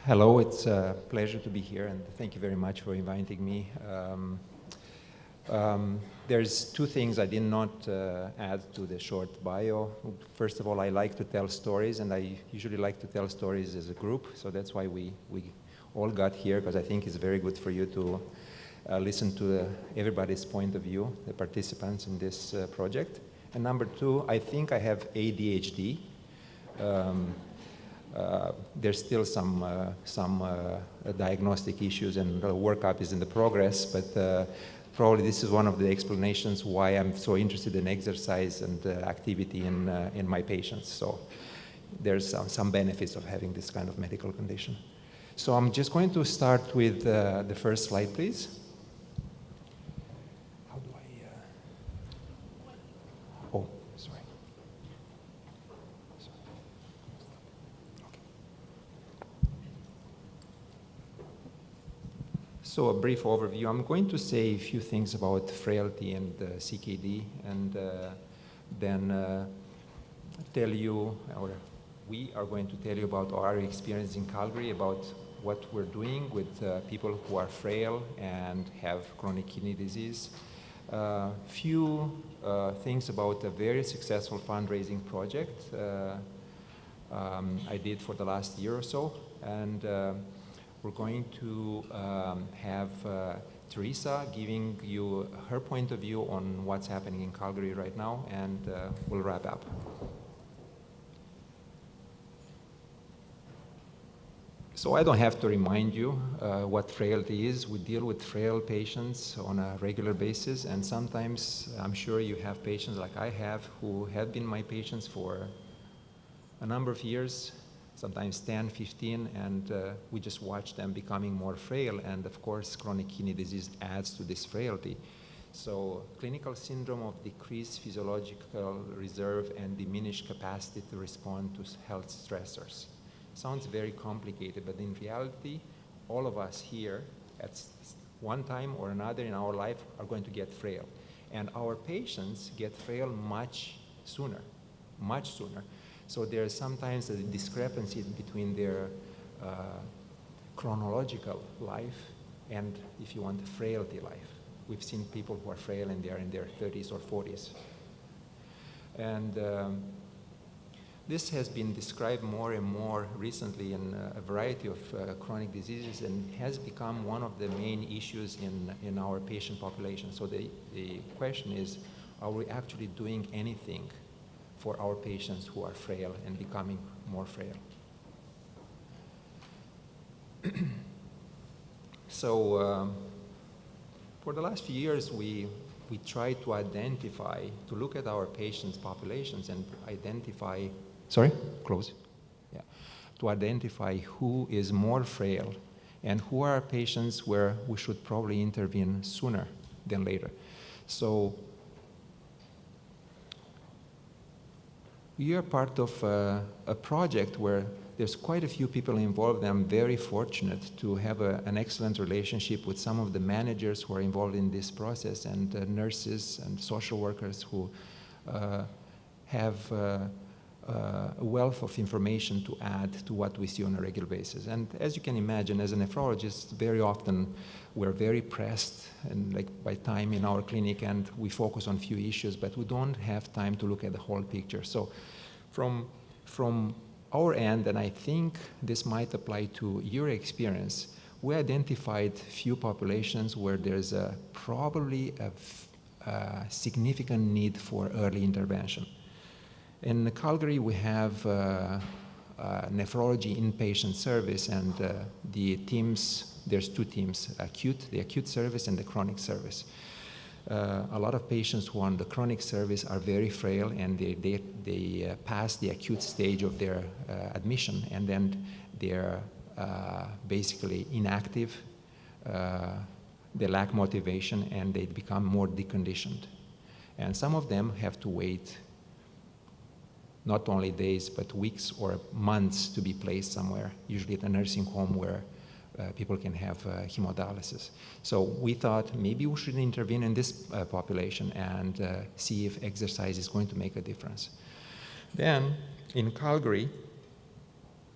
Hello, it's a pleasure to be here, and thank you very much for inviting me. There's two things I did not add to the short bio. First of all, I like to tell stories, and I usually like to tell stories as a group, so that's why we all got here, because I think it's very good for you to listen to everybody's point of view, the participants in this project. And number two, I think I have ADHD. There's still some diagnostic issues, and the workup is in the progress, but probably this is one of the explanations why I'm so interested in exercise and activity in my patients. So there's some benefits of having this kind of medical condition. So I'm just going to start with the first slide, please. How do I... Oh, sorry. So a brief overview. I'm going to say a few things about frailty and CKD, and then tell you, or we are going to tell you about our experience in Calgary, about what we're doing with people who are frail and have chronic kidney disease. Few things about a very successful fundraising project I did for the last year or so, and we're going to have Teresa giving you her point of view on what's happening in Calgary right now, and we'll wrap up. So I don't have to remind you what frailty is. We deal with frail patients on a regular basis, and sometimes I'm sure you have patients like I have who have been my patients for a number of years, sometimes 10, 15, and we just watch them becoming more frail, and of course chronic kidney disease adds to this frailty. So clinical syndrome of decreased physiological reserve and diminished capacity to respond to health stressors. Sounds very complicated, but in reality, all of us here at one time or another in our life are going to get frail. And our patients get frail much sooner. So there's sometimes a discrepancy between their chronological life and, if you want, frailty life. We've seen people who are frail and they are in their 30s or 40s. And this has been described more and more recently in a variety of chronic diseases, and has become one of the main issues in our patient population. So the question is, are we actually doing anything for our patients who are frail and becoming more frail? So for the last few years, we tried to look at our patients' populations and identify, to identify who is more frail and who are patients where we should probably intervene sooner than later. So we are part of a project where there's quite a few people involved, and I'm very fortunate to have an excellent relationship with some of the managers who are involved in this process, and nurses and social workers who have a wealth of information to add to what we see on a regular basis. And as you can imagine, as a nephrologist, very often we're very pressed and by time in our clinic, and we focus on few issues, but we don't have time to look at the whole picture. So from our end, and I think this might apply to your experience, we identified few populations where there's probably a significant need for early intervention. In Calgary, we have nephrology inpatient service, and there's two teams, the acute service and the chronic service. A lot of patients who are on the chronic service are very frail, and they pass the acute stage of their admission, and then they're basically inactive, they lack motivation, and they become more deconditioned. And some of them have to wait not only days, but weeks or months to be placed somewhere, usually at a nursing home where people can have hemodialysis. So we thought maybe we should intervene in this population and see if exercise is going to make a difference. Then in Calgary,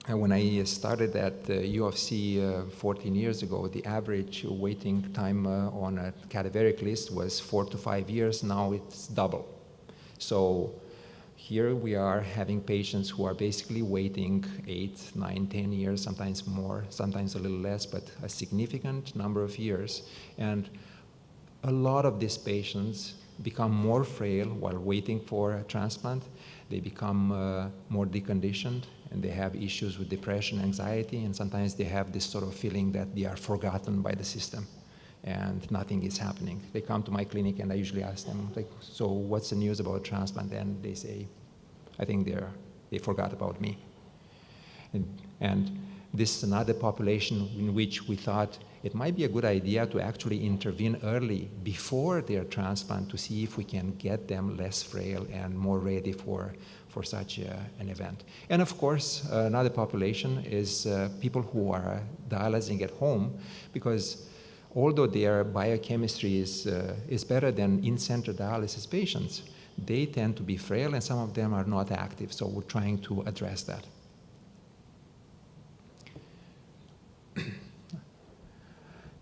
When I started at U of C 14 years ago, the average waiting time on a cadaveric list was 4 to 5 years. Now it's double. So here we are having patients who are basically waiting 8, 9, 10 years, sometimes more, sometimes a little less, but a significant number of years. And a lot of these patients become more frail while waiting for a transplant. They become more deconditioned, and they have issues with depression, anxiety, and sometimes they have this sort of feeling that they are forgotten by the system and nothing is happening. They come to my clinic and I usually ask them, like, so what's the news about transplant? And they say, I think they forgot about me. And this is another population in which we thought it might be a good idea to actually intervene early before their transplant to see if we can get them less frail and more ready for such an event. And of course, another population is people who are dialyzing at home, because although their biochemistry is better than in-center dialysis patients, they tend to be frail and some of them are not active, so we're trying to address that.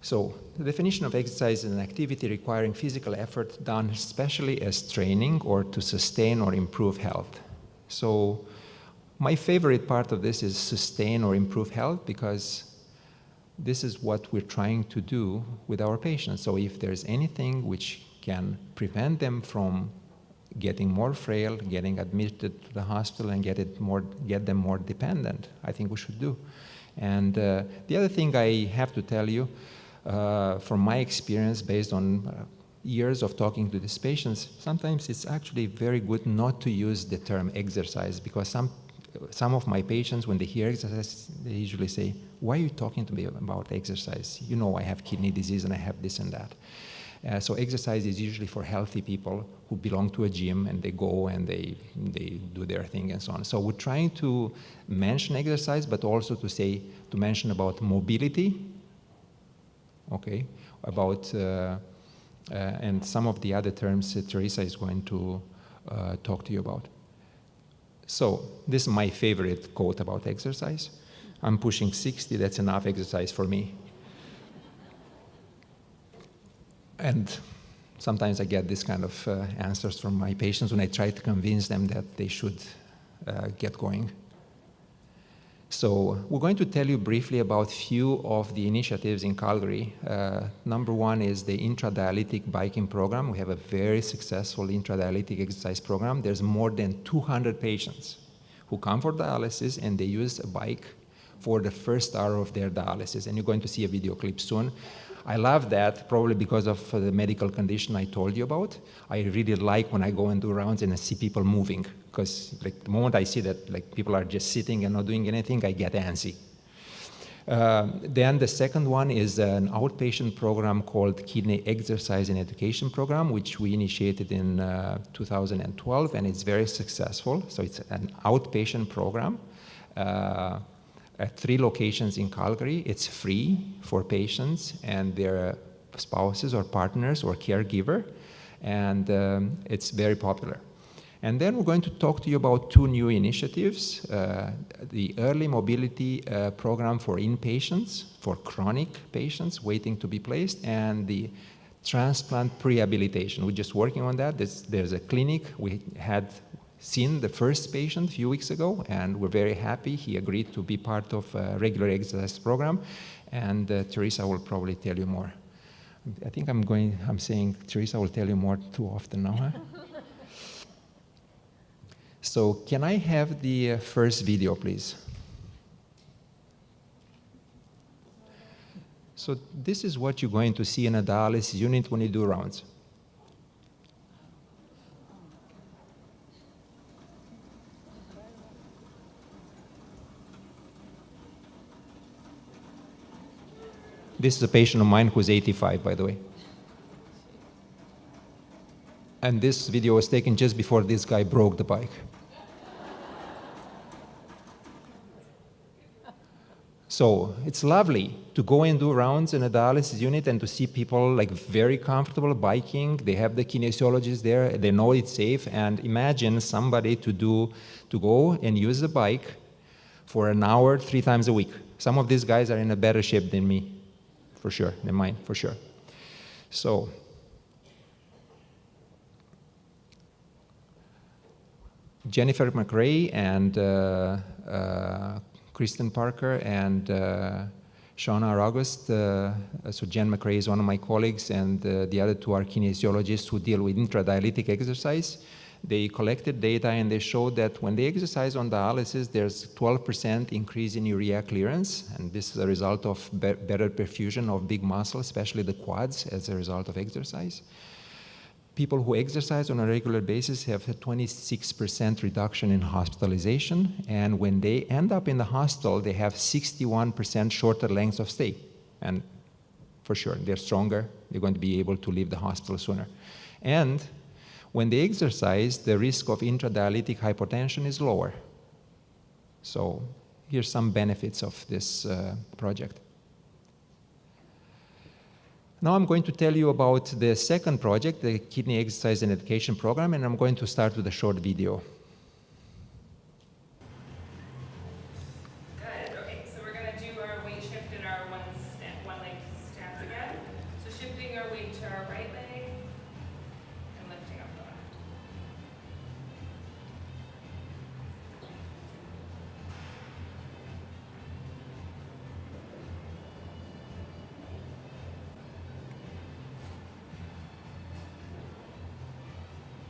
So the definition of exercise is an activity requiring physical effort done especially as training or to sustain or improve health. So my favorite part of this is sustain or improve health, because this is what we're trying to do with our patients. So if there's anything which can prevent them from getting more frail, getting admitted to the hospital and get them more dependent, I think we should do. And the other thing I have to tell you, from my experience based on years of talking to these patients, sometimes it's actually very good not to use the term exercise, because some of my patients, when they hear exercise, they usually say, why are you talking to me about exercise? You know I have kidney disease and I have this and that. So exercise is usually for healthy people who belong to a gym and they go and they do their thing and so on. So we're trying to mention exercise, but also to mention about mobility, okay, about, and some of the other terms that Teresa is going to talk to you about. So this is my favorite quote about exercise. I'm pushing 60, that's enough exercise for me. And sometimes I get this kind of answers from my patients when I try to convince them that they should get going. So we're going to tell you briefly about few of the initiatives in Calgary. Number one is the intradialytic biking program. We have a very successful intradialytic exercise program. There's more than 200 patients who come for dialysis and they use a bike for the first hour of their dialysis. And you're going to see a video clip soon. I love that, probably because of the medical condition I told you about. I really like when I go and do rounds and I see people moving, because like, the moment I see that like, people are just sitting and not doing anything, I get antsy. Then the second one is an outpatient program called Kidney Exercise and Education Program, which we initiated in 2012, and it's very successful. So it's an outpatient program. At 3 locations in Calgary. It's free for patients and their spouses or partners or caregiver, and it's very popular. And then we're going to talk to you about 2 new initiatives, the early mobility program for inpatients, for chronic patients waiting to be placed, and the transplant prehabilitation. We're just working on that. There's a clinic. We had seen the first patient a few weeks ago, and we're very happy. He agreed to be part of a regular exercise program, and Teresa will probably tell you more. I think I'm saying Teresa will tell you more too often now, huh? So can I have the first video, please? So this is what you're going to see in a dialysis unit when you do rounds. This is a patient of mine who's 85, by the way. And this video was taken just before this guy broke the bike. So it's lovely to go and do rounds in a dialysis unit and to see people like very comfortable biking. They have the kinesiologist there. They know it's safe. And imagine somebody to go and use the bike for an hour, 3 times a week. Some of these guys are in a better shape than me, for sure, than mine, for sure. So, Jennifer McRae and Kristen Parker and Shauna R. August. So Jen McRae is one of my colleagues, and the other two are kinesiologists who deal with intradialytic exercise. They collected data and they showed that when they exercise on dialysis, there's 12% increase in urea clearance, and this is a result of better perfusion of big muscles, especially the quads, as a result of exercise. People who exercise on a regular basis have a 26% reduction in hospitalization, and when they end up in the hospital, they have 61% shorter lengths of stay. And for sure, they're stronger, they're going to be able to leave the hospital sooner. And when they exercise, the risk of intradialytic hypotension is lower. So here's some benefits of this project. Now I'm going to tell you about the second project, the Kidney Exercise and Education Program, and I'm going to start with a short video. Good, okay, so we're gonna do our weight shift in our one leg stance again. So shifting our weight to our right leg and lifting up the left.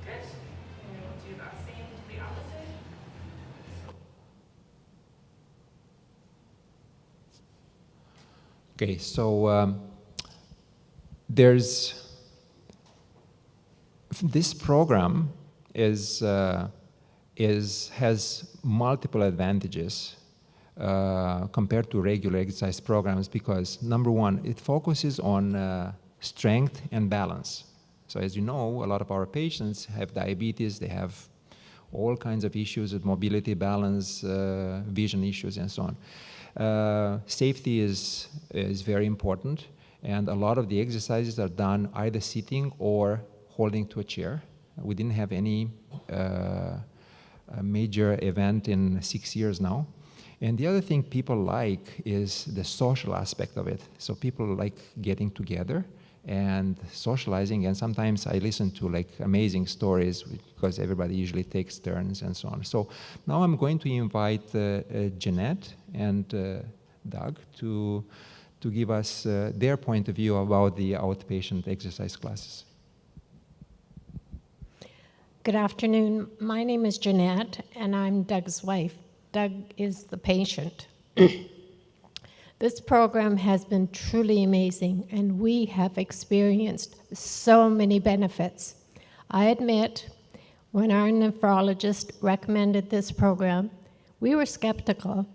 Good. And then we'll do that same to the opposite. Okay, so this program has multiple advantages compared to regular exercise programs because, number one, it focuses on strength and balance. So as you know, a lot of our patients have diabetes, they have all kinds of issues with mobility, balance, vision issues, and so on. Safety is very important, and a lot of the exercises are done either sitting or holding to a chair. We didn't have any major event in 6 years now. And the other thing people like is the social aspect of it. So people like getting together and socializing, and sometimes I listen to like amazing stories because everybody usually takes turns and so on. So now I'm going to invite Jeanette and Doug to give us their point of view about the outpatient exercise classes. Good afternoon. My name is Jeanette, and I'm Doug's wife. Doug is the patient. This program has been truly amazing, and we have experienced so many benefits. I admit, when our nephrologist recommended this program, we were skeptical.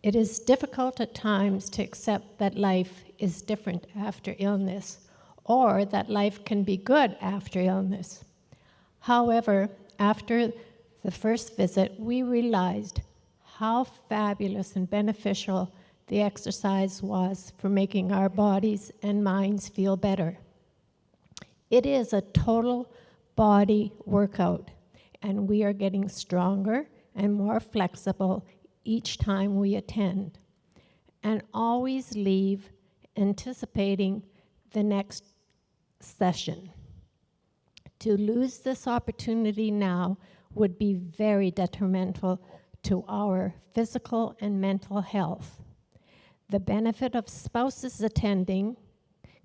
It is difficult at times to accept that life is different after illness, or that life can be good after illness. However, after the first visit, we realized how fabulous and beneficial the exercise was for making our bodies and minds feel better. It is a total body workout, and we are getting stronger and more flexible each time we attend, and always leave anticipating the next session. To lose this opportunity now would be very detrimental to our physical and mental health. The benefit of spouses attending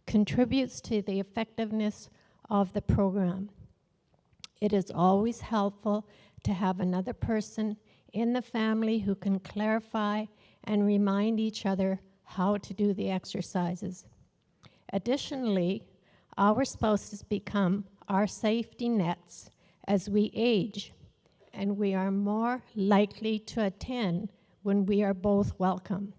contributes to the effectiveness of the program. It is always helpful to have another person in the family who can clarify and remind each other how to do the exercises. Additionally, our spouses become our safety nets as we age, and we are more likely to attend when we are both welcome.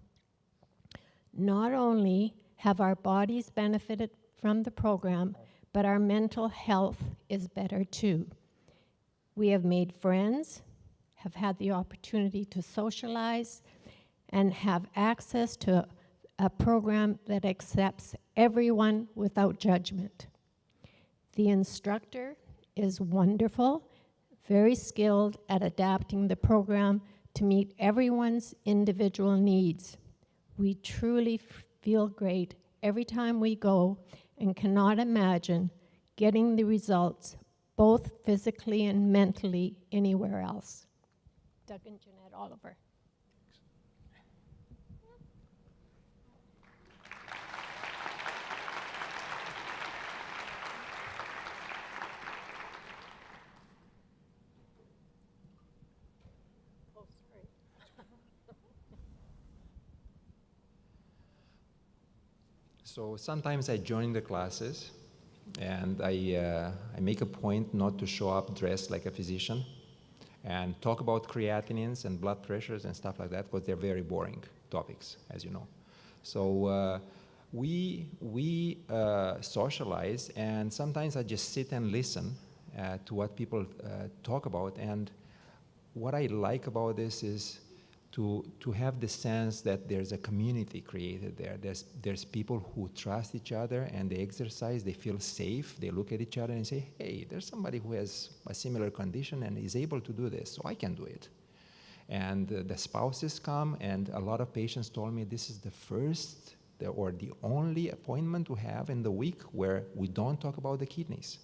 Not only have our bodies benefited from the program, but our mental health is better too. We have made friends, have had the opportunity to socialize, and have access to a program that accepts everyone without judgment. The instructor is wonderful, very skilled at adapting the program to meet everyone's individual needs. We truly feel great every time we go and cannot imagine getting the results both physically and mentally anywhere else. Doug and Jeanette Oliver. So sometimes I join the classes, and I make a point not to show up dressed like a physician and talk about creatinines and blood pressures and stuff like that, because they're very boring topics, as you know. So we socialize, and sometimes I just sit and listen to what people talk about. And what I like about this is to have the sense that there's a community created there. There's people who trust each other, and they exercise, they feel safe, they look at each other and say, hey, there's somebody who has a similar condition and is able to do this, so I can do it. And the spouses come, and a lot of patients told me this is the first or the only appointment we have in the week where we don't talk about the kidneys.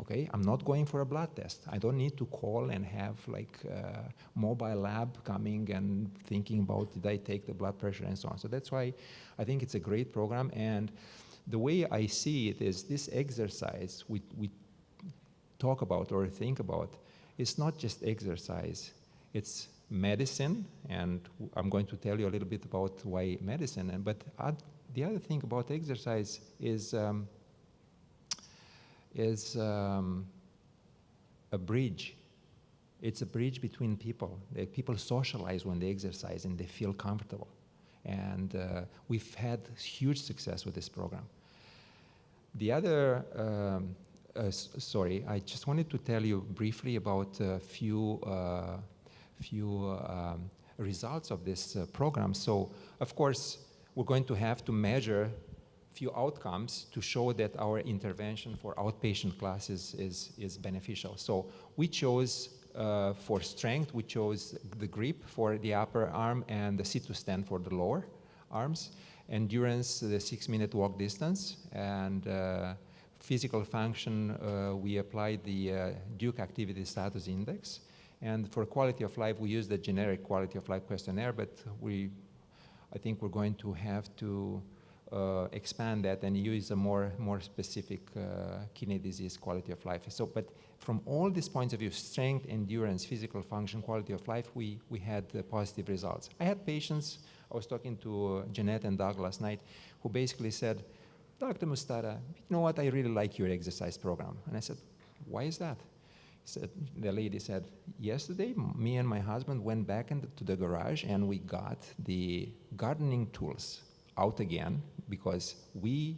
Okay, I'm not going for a blood test. I don't need to call and have like a mobile lab coming and thinking about did I take the blood pressure and so on. So that's why I think it's a great program. And the way I see it is this exercise we talk about or think about, it's not just exercise, it's medicine. And I'm going to tell you a little bit about why medicine. But the other thing about exercise is a bridge. It's a bridge between people. People socialize when they exercise and they feel comfortable. And we've had huge success with this program. The other, sorry, I just wanted to tell you briefly about a few results of this program. So, of course, we're going to have to measure few outcomes to show that our intervention for outpatient classes is beneficial. So we chose, for strength, we chose the grip for the upper arm and the sit to stand for the lower arms. Endurance, the 6-minute walk distance. And physical function, we applied the Duke Activity Status Index. And for quality of life, we used the generic quality of life questionnaire, but I think we're going to have to expand that and use a more specific kidney disease quality of life. So, but from all these points of view, strength, endurance, physical function, quality of life, we had positive results. I had patients, I was talking to Jeanette and Doug last night, who basically said, Dr. Mustata, you know what, I really like your exercise program. And I said, why is that? The lady said, yesterday, me and my husband went back to the garage and we got the gardening tools out again, because we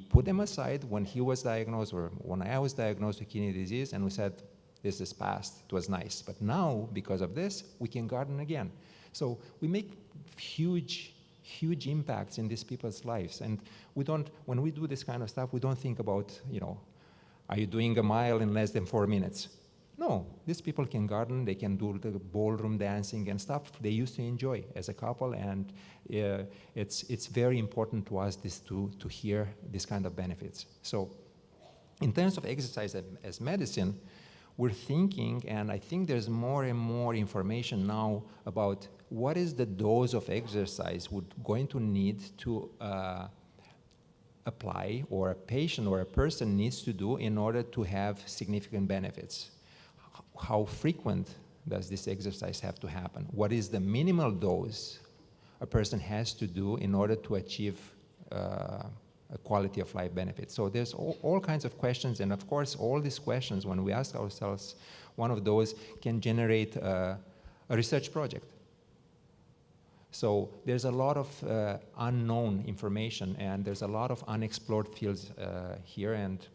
put them aside when he was diagnosed or when I was diagnosed with kidney disease, and we said, this is past, it was nice. But now, because of this, we can garden again. So we make huge impacts in these people's lives. And when we do this kind of stuff, we don't think about, are you doing a mile in less than 4 minutes? No, these people can garden, they can do the ballroom dancing and stuff they used to enjoy as a couple, and it's very important to us to hear this kind of benefits. So in terms of exercise as medicine, we're thinking, and I think there's more and more information now about what is the dose of exercise we're going to need to apply, or a patient or a person needs to do in order to have significant benefits. How frequent does this exercise have to happen? What is the minimal dose a person has to do in order to achieve a quality of life benefit? So there's all kinds of questions, and of course all these questions, when we ask ourselves, one of those can generate a research project. So there's a lot of unknown information, and there's a lot of unexplored fields here, and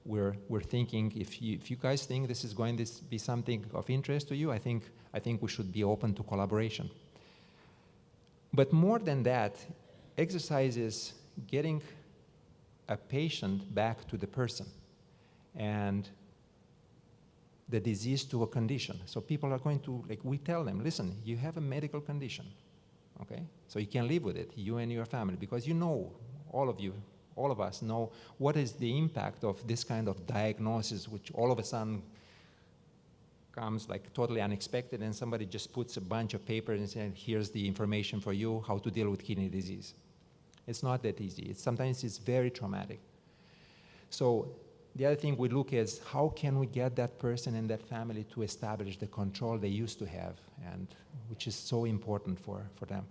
we're thinking, if you guys think this is going to be something of interest to you, I think we should be open to collaboration. But more than that, exercise is getting a patient back to the person. And the disease to a condition. So people are going to, like, we tell them, listen, you have a medical condition, okay? So you can live with it, you and your family, because you know, all of us know what is the impact of this kind of diagnosis, which all of a sudden comes like totally unexpected, and somebody just puts a bunch of papers and says, here's the information for you, how to deal with kidney disease. It's not that easy. Sometimes it's very traumatic. So the other thing we look is how can we get that person and that family to establish the control they used to have, and which is so important for them,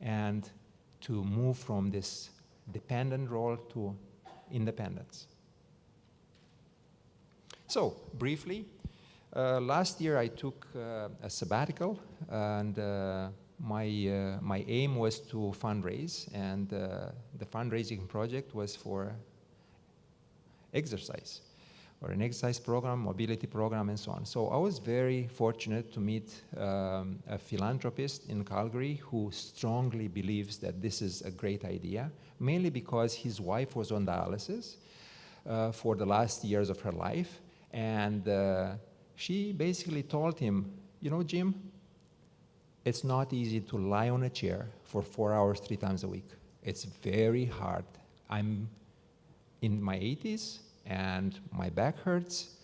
and to move from this dependent role to independence. So briefly, last year I took a sabbatical, and my aim was to fundraise, and the fundraising project was for exercise, or an exercise program, mobility program, and so on. So I was very fortunate to meet a philanthropist in Calgary who strongly believes that this is a great idea, mainly because his wife was on dialysis for the last years of her life, and she basically told him, you know, Jim, it's not easy to lie on a chair for 4 hours 3 times a week. It's very hard. I'm in my 80s and my back hurts.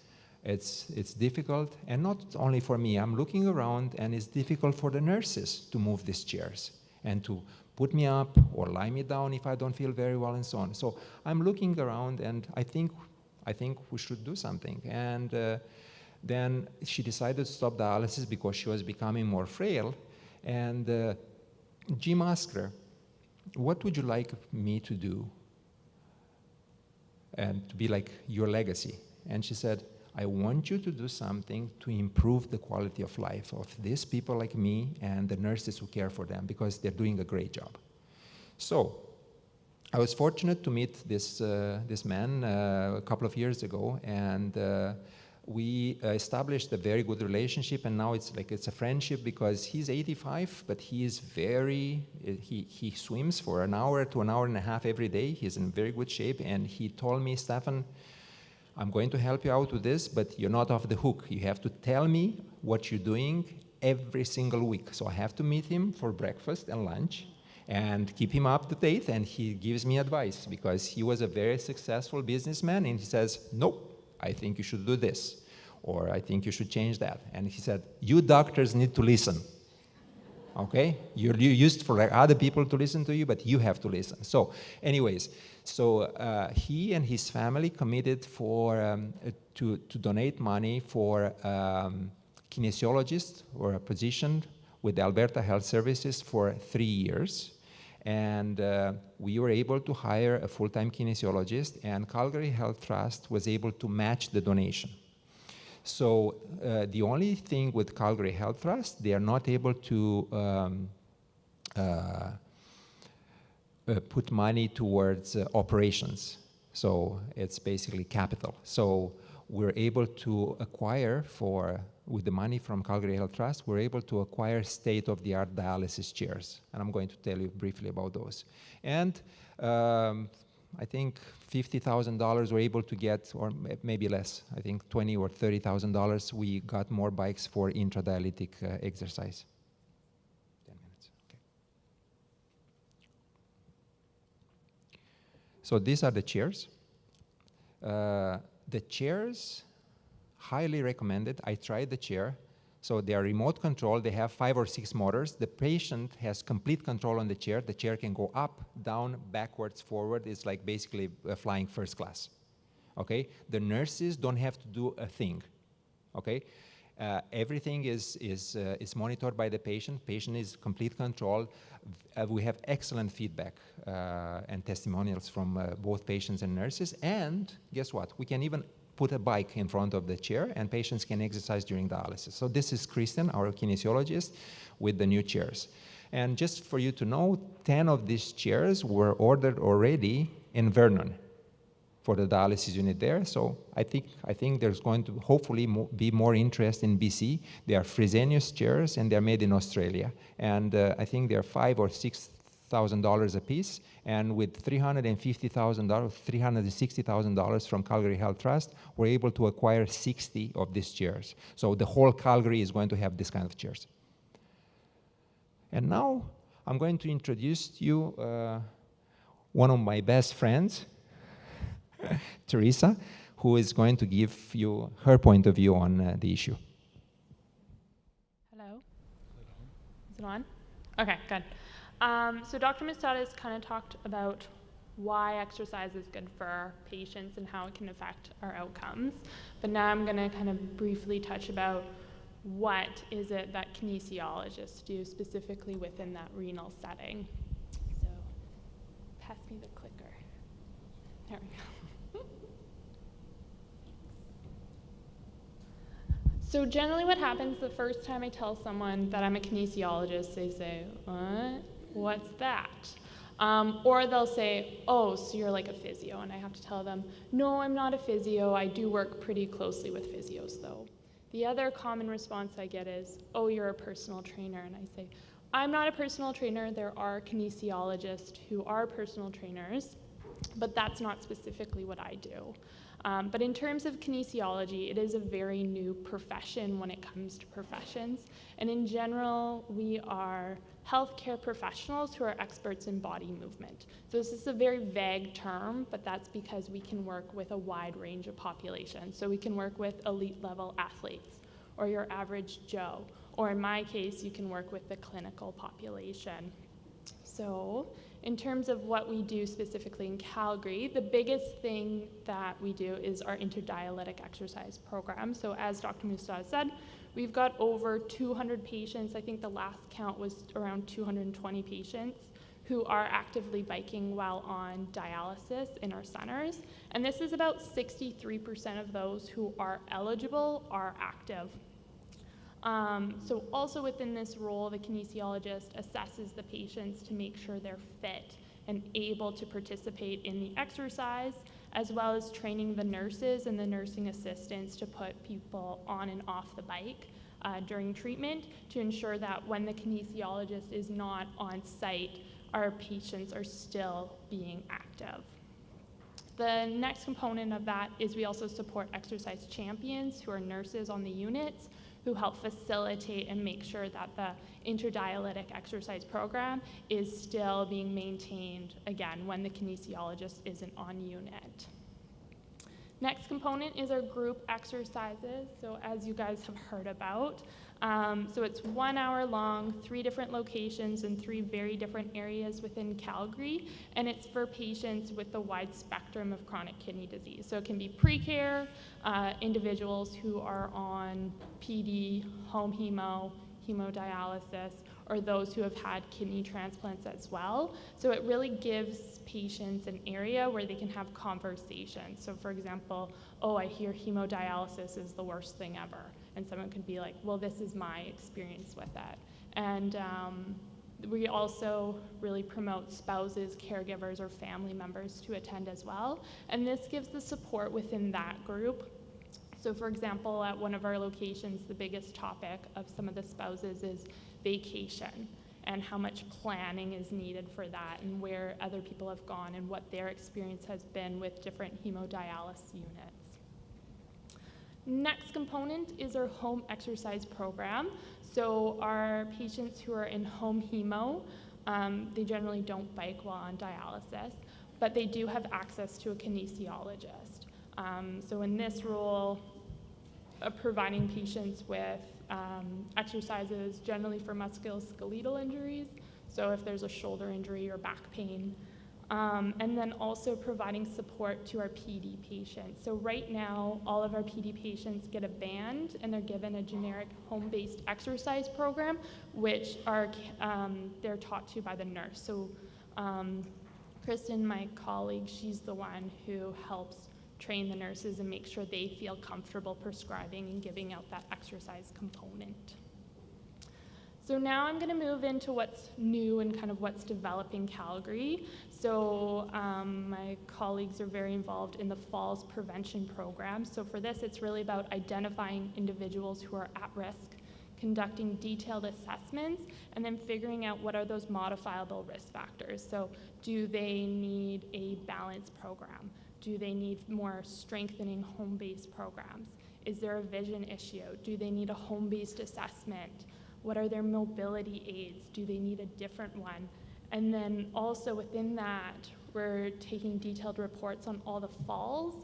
It's difficult, and not only for me. I'm looking around, and it's difficult for the nurses to move these chairs and to put me up or lie me down if I don't feel very well, and so on. So I'm looking around, and I think we should do something. And then she decided to stop dialysis because she was becoming more frail. And Jim asked her, what would you like me to do and to be like your legacy? And she said, I want you to do something to improve the quality of life of these people like me and the nurses who care for them, because they're doing a great job. So I was fortunate to meet this man a couple of years ago, and we established a very good relationship, and now it's a friendship, because he's 85, but he swims for an hour to an hour and a half every day. He's in very good shape, and he told me, Stephan, I'm going to help you out with this, but you're not off the hook. You have to tell me what you're doing every single week. So I have to meet him for breakfast and lunch and keep him up to date, and he gives me advice, because he was a very successful businessman, and he says, nope, I think you should do this, or I think you should change that. And he said, you doctors need to listen, okay? You're used for other people to listen to you, but you have to listen. So anyways, he and his family committed to donate money for kinesiologist, or a position with the Alberta Health Services, for 3 years. And we were able to hire a full-time kinesiologist, and Calgary Health Trust was able to match the donation. So the only thing with Calgary Health Trust, they are not able to put money towards operations. So it's basically capital. So we're able to acquire with the money from Calgary Health Trust, we're able to acquire state-of-the-art dialysis chairs. And I'm going to tell you briefly about those. And I think $50,000 we're able to get, or maybe less, I think $20,000 or $30,000, we got more bikes for intradialytic exercise. 10 minutes, okay. So these are the chairs. The chairs, highly recommended. I tried the chair. So they are remote control. They have 5 or 6 motors. The patient has complete control on the chair. The chair can go up, down, backwards, forward. It's like basically flying first class. Okay? The nurses don't have to do a thing. Okay? Everything is monitored by the patient. Patient is complete control. We have excellent feedback and testimonials from both patients and nurses. And guess what? We can even put a bike in front of the chair, and patients can exercise during dialysis. So this is Kristen, our kinesiologist, with the new chairs. And just for you to know, 10 of these chairs were ordered already in Vernon for the dialysis unit there. So I think there's going to hopefully be more interest in BC. They are Fresenius chairs, and they're made in Australia. And I think there are 5,000 or $100,000 apiece, and with $350,000, $360,000 from Calgary Health Trust, we're able to acquire 60 of these chairs. So the whole Calgary is going to have this kind of chairs. And now I'm going to introduce to you one of my best friends, Teresa, who is going to give you her point of view on the issue. Hello? Is it on? Okay, good. So Dr. Mustata has kind of talked about why exercise is good for our patients and how it can affect our outcomes. But now I'm going to kind of briefly touch about what is it that kinesiologists do specifically within that renal setting. So pass me the clicker. There we go. So generally what happens the first time I tell someone that I'm a kinesiologist, they say, what? What's that? Or they'll say, oh, so you're like a physio. And I have to tell them, no, I'm not a physio. I do work pretty closely with physios, though. The other common response I get is, oh, you're a personal trainer. And I say, I'm not a personal trainer. There are kinesiologists who are personal trainers, but that's not specifically what I do. But in terms of kinesiology, it is a very new profession when it comes to professions. And in general, we are healthcare professionals who are experts in body movement. So this is a very vague term, but that's because we can work with a wide range of populations. So we can work with elite level athletes, or your average Joe, or in my case, you can work with the clinical population. So in terms of what we do specifically in Calgary, the biggest thing that we do is our interdialytic exercise program. So as Dr. Mustata said, we've got over 200 patients. I think the last count was around 220 patients who are actively biking while on dialysis in our centers. And this is about 63% of those who are eligible are active. So also within this role, the kinesiologist assesses the patients to make sure they're fit and able to participate in the exercise, as well as training the nurses and the nursing assistants to put people on and off the bike during treatment to ensure that when the kinesiologist is not on site, our patients are still being active. The next component of that is we also support exercise champions who are nurses on the units who help facilitate and make sure that the interdialytic exercise program is still being maintained, again, when the kinesiologist isn't on unit. Next component is our group exercises. So as you guys have heard about, so it's 1 hour long, 3 different locations in 3 very different areas within Calgary, and it's for patients with a wide spectrum of chronic kidney disease. So it can be pre-care, individuals who are on PD, home hemo, hemodialysis, or those who have had kidney transplants as well. So it really gives patients an area where they can have conversations. So for example, oh, I hear hemodialysis is the worst thing ever. And someone could be like, well, this is my experience with it. And we also really promote spouses, caregivers, or family members to attend as well. And this gives the support within that group. So for example, at one of our locations, the biggest topic of some of the spouses is vacation and how much planning is needed for that and where other people have gone and what their experience has been with different hemodialysis units. Next component is our home exercise program. So our patients who are in home hemo, they generally don't bike while on dialysis, but they do have access to a kinesiologist. So in this role, providing patients with exercises generally for musculoskeletal injuries, so if there's a shoulder injury or back pain, and then also providing support to our PD patients. So right now, all of our PD patients get a band and they're given a generic home-based exercise program, which are they're taught to by the nurse. So Kristen, my colleague, she's the one who helps train the nurses and make sure they feel comfortable prescribing and giving out that exercise component. So now I'm going to move into what's new and kind of what's developing Calgary. So my colleagues are very involved in the falls prevention program. So for this, it's really about identifying individuals who are at risk, conducting detailed assessments, and then figuring out what are those modifiable risk factors. So do they need a balance program? Do they need more strengthening home-based programs? Is there a vision issue? Do they need a home-based assessment? What are their mobility aids? Do they need a different one? And then also within that, we're taking detailed reports on all the falls,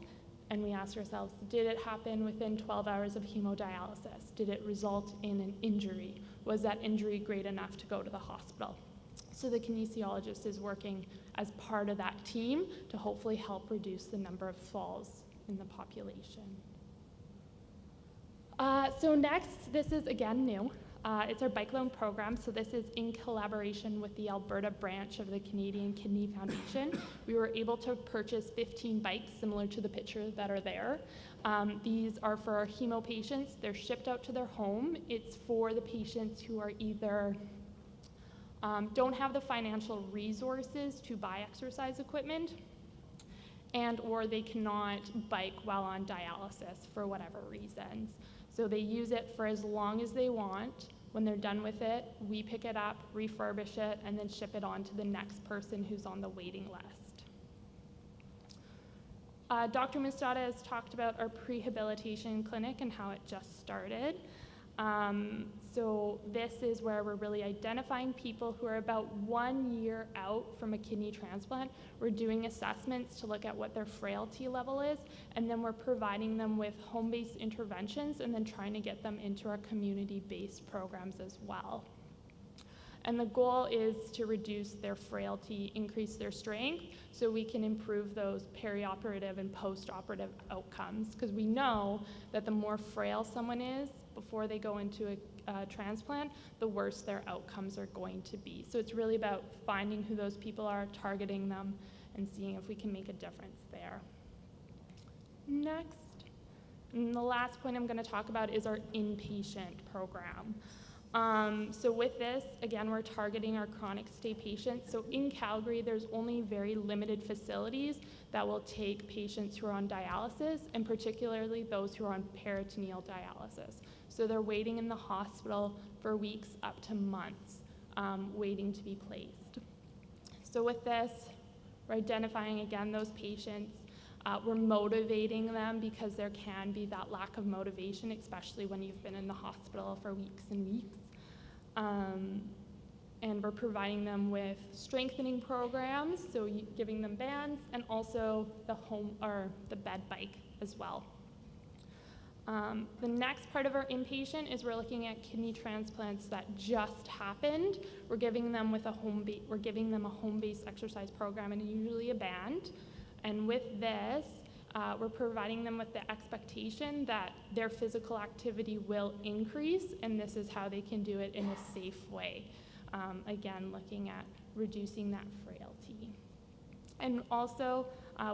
and we ask ourselves, did it happen within 12 hours of hemodialysis? Did it result in an injury? Was that injury great enough to go to the hospital? So the kinesiologist is working as part of that team to hopefully help reduce the number of falls in the population. So next, this is again new. It's our bike loan program. So this is in collaboration with the Alberta branch of the Canadian Kidney Foundation. We were able to purchase 15 bikes similar to the picture that are there. These are for our hemo patients. They're shipped out to their home. It's for the patients who are either don't have the financial resources to buy exercise equipment, and or they cannot bike while on dialysis for whatever reasons. So they use it for as long as they want. When they're done with it, we pick it up, refurbish it, and then ship it on to the next person who's on the waiting list. Dr. Mustata has talked about our prehabilitation clinic and how it just started. So this is where we're really identifying people who are about 1 year out from a kidney transplant. We're doing assessments to look at what their frailty level is, and then we're providing them with home-based interventions and then trying to get them into our community-based programs as well. And the goal is to reduce their frailty, increase their strength, so we can improve those perioperative and post-operative outcomes, because we know that the more frail someone is before they go into a transplant, the worse their outcomes are going to be. So it's really about finding who those people are, targeting them, and seeing if we can make a difference there. Next, and the last point I'm going to talk about is our inpatient program. So with this, again, we're targeting our chronic stay patients. So in Calgary, there's only very limited facilities that will take patients who are on dialysis, and particularly those who are on peritoneal dialysis. So they're waiting in the hospital for weeks up to months, waiting to be placed. So with this, we're identifying, again, those patients. We're motivating them, because there can be that lack of motivation, especially when you've been in the hospital for weeks and weeks. And we're providing them with strengthening programs, so giving them bands, and also the home or the bed bike as well. The next part of our inpatient is we're looking at kidney transplants that just happened. We're giving them a home-based exercise program and usually a band. And with this, we're providing them with the expectation that their physical activity will increase, and this is how they can do it in a safe way. Again, looking at reducing that frailty. And also,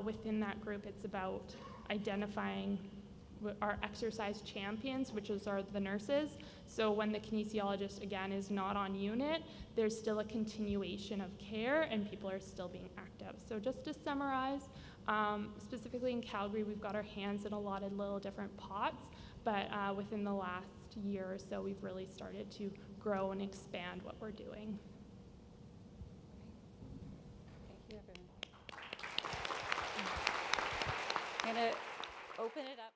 within that group, it's about identifying our exercise champions, which are the nurses. So when the kinesiologist, again, is not on unit, there's still a continuation of care, and people are still being active. So just to summarize, specifically in Calgary, we've got our hands in a lot of little different pots, but within the last year or so, we've really started to grow and expand what we're doing. Thank you, everyone. I'm going to open it up.